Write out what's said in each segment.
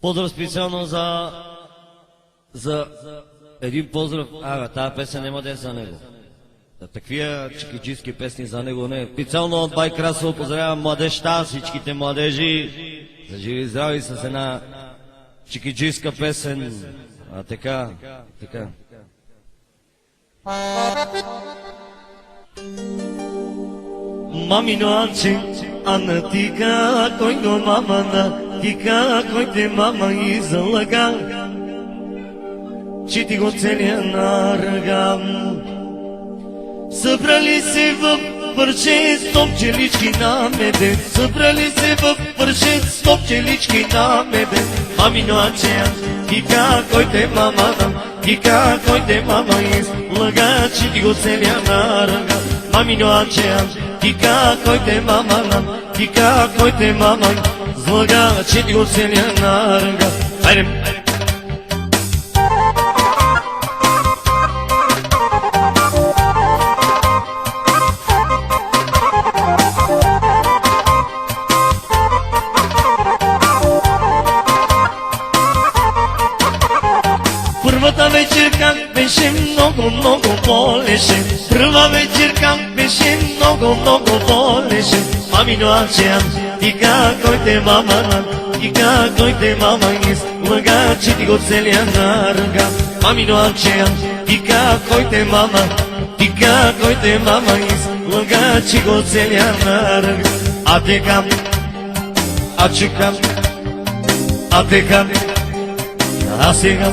Поздрав специално за един поздрав. Тая песен няма да е за него. Такива чикиджийски песни за него не. Специално от Бай Красово поздравявам младежта, всичките младежи. За живи и здрави с една чикиджийска песен. Така. Мамино анче, ана тика, кой го мамана, тика, кой те мама и залага, че ти го целия на ръга. Събрали се в парче стоп челички на меден, събрали се в парче стоп челички на меден. Мамино анче, тика, кой те мамана, тика, кой те мама и залага, че ти го целия на ръга. Мамино анче, тика, кой те мама, тика, кой те мама, злага, че ти го целя на ръга. Хайде! Първата вечерка беше много болеше. Първа вечерка беше много болеше. Мамино анче, тика, кой те мама, тика, кой те мама, излага, че ти го целя на ръга. Мамино анче, тика, кой те мама, тика, кой те мама, излага, че го целя на ръга. А тека, а чека, а тека, а сега.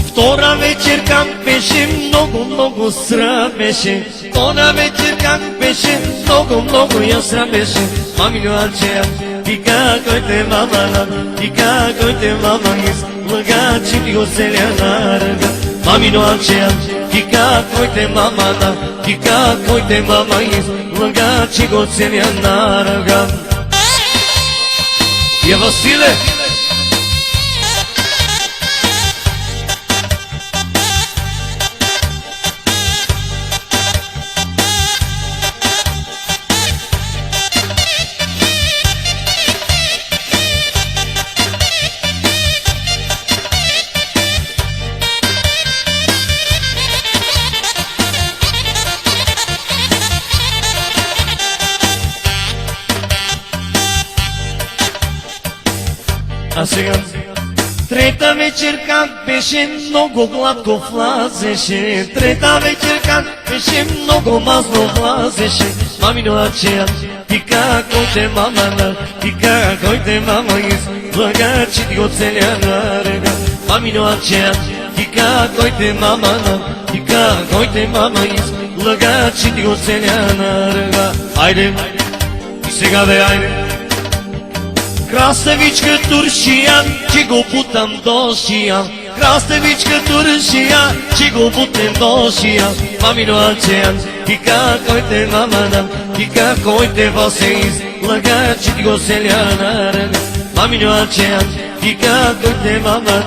Втора вечерка беше много срамеше. Втора вечерка беше много я срамеше. Мамино анче, тика, кой те мама, тика, кой те мама, излага, че ти го целя на ръга. Мамино анче, тика, кой те мама, тика, кой те мама, излага, че го целя на ръга. Я Василе! А сега трета вечерка беше много гладко влазеше. Трета вечерка беше много мазно влазеше. Мамино анче, тика, кой те мама, тика, кой те мама, излага, че ти го целя на ръга. Мамино анче, тика, кой те мама, тика, кой те мама, излага, че ти го целя на ръга. Айде, и сега бе, айде. Краставичка туршия, че го бутам до шия. Краставичка туршия, че го бутам до шия. Мамино анче, тика, кой те мама, тика, кой те восе излага, че ти го целя на ръга. Мамино анче, тика, кой те мама,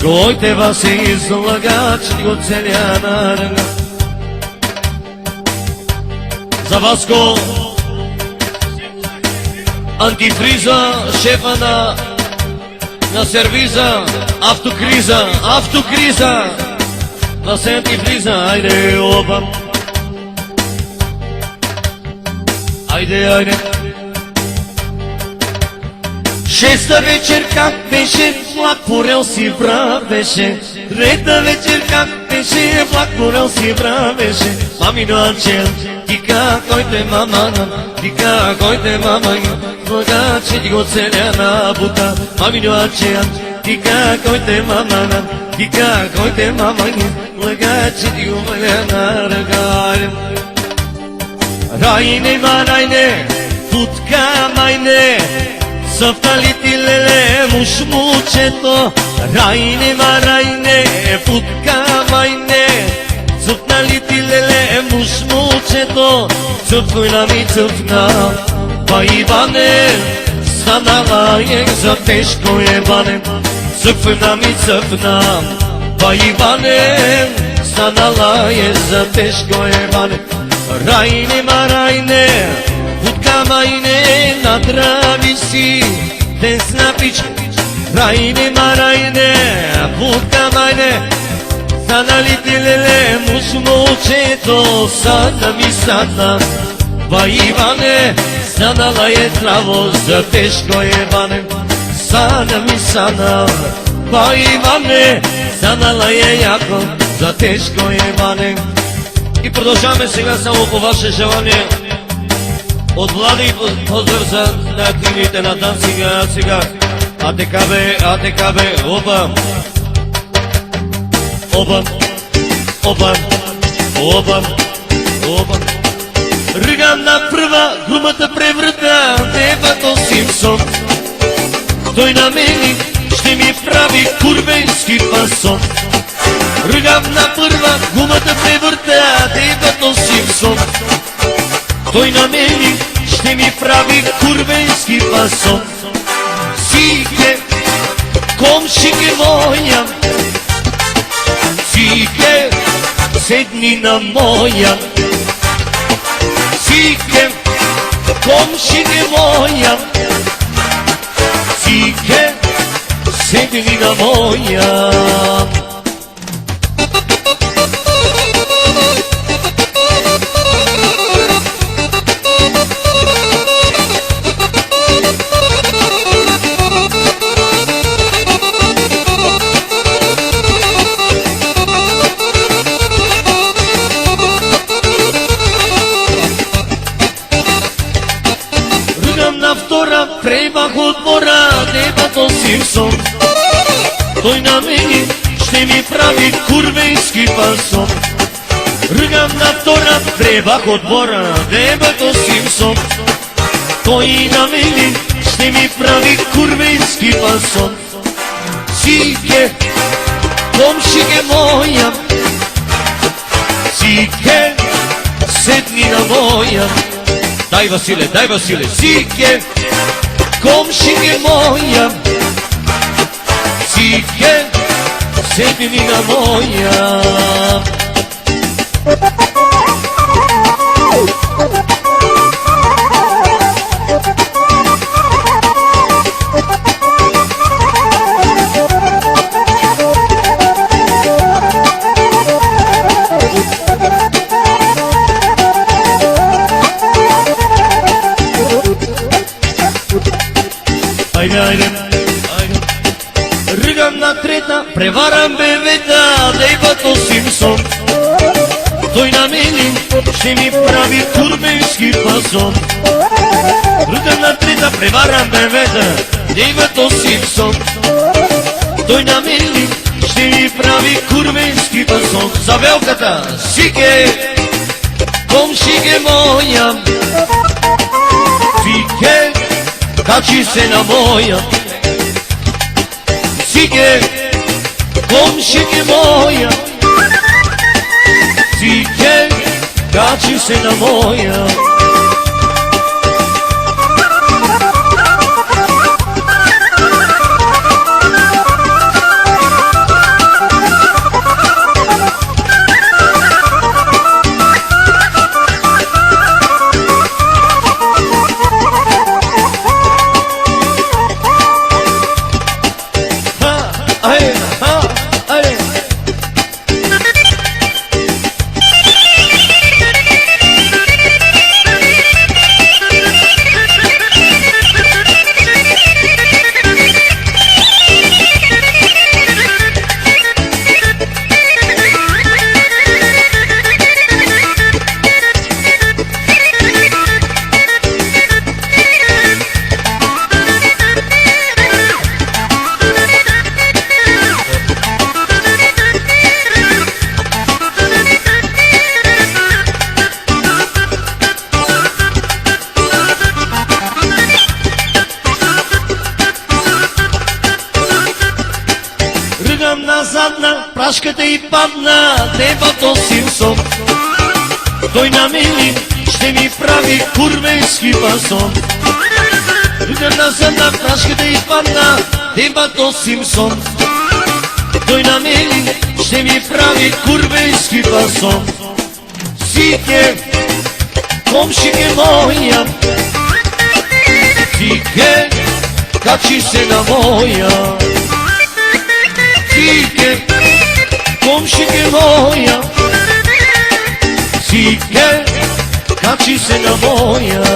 кой те восе излага, че ти го целя на ръга. За Васко Антифриза, шефа на сервиза, автокриза, на се антифриза, айде опа. Айде. Шеста вечерка беше, влак по релси вървеше. Трета вечерка беше, влак по релси вървеше. Мамино анче, тика, кой те мама, тика, кой те мама, излага, че ти го целя на бута. Мамино анче, тика, кой те мама, тика, кой те мама, излага, че ти го целя на ръга. Райне, путка майне, съвталити леле, мушмучето. Райне, путка майне, съвталити леле, мушмучето. Цъфна ми цъфна, ба Иване, станала е за тежко ебане. Цъфна ми цъфна, ба Иване, станала е за тежко ебане. Райне, путка майне, надрави си, десна пичка, Rajne marajne, puka majne, sada li ti lele, mušmo učeto, sada mi sada. Pa Ivane, sadala je travo, za teško je vane, sada mi sada. Pa Ivane, sadala je jako, za teško je vane. И продължаваме сега само по ваше желание. От Влади поздрав за активните на Дансинга сега. АТКБ, обам. Обам, обам, обам, обам. Ригам на прва, грубата преврата, небето Симпсон. Той на мене ще ми прави курбенски фасон. Ригам на първа, гумата превърта, дебато Симпсон. Той на мене ще ми прави курбенски фасон. Сике, комшике моя, сике, седни на моя. Сике, комшике моя, сике, седни на моя. Пребах от двора, дебато Симпсон. Той на мене ще ми прави курбенски фасон. Ръгам на втора, пребах от двора, дебато Симпсон. Той на мене ще ми прави курбенски фасон. Сике, комшике моя, сике, седни на моя. Дай Василе, сике, комшике моя, сике, седни на моя. Ригам на трета, преварам бебета, дебато Симпсон. Той на мене ще ми прави курбенски фасон. Ригам на трета, преварам бебета, дебато Симпсон. Той на мене ще ми прави курбенски фасон. За велката, сике, комшике моя, сике, качи се на моя. Сике, комшике моя, сике, качи се на моя. Задна, прашката и падна, дебато Симпсон. Той на мене ще ми прави курбенски фасон. Ригам на задна, прашката и падна, дебато Симпсон. Той на мене ще ми прави курбенски фасон. Сике, комшике моя, сике, kači syna moja. Sike, komšike moja. Sike, kači syna moja.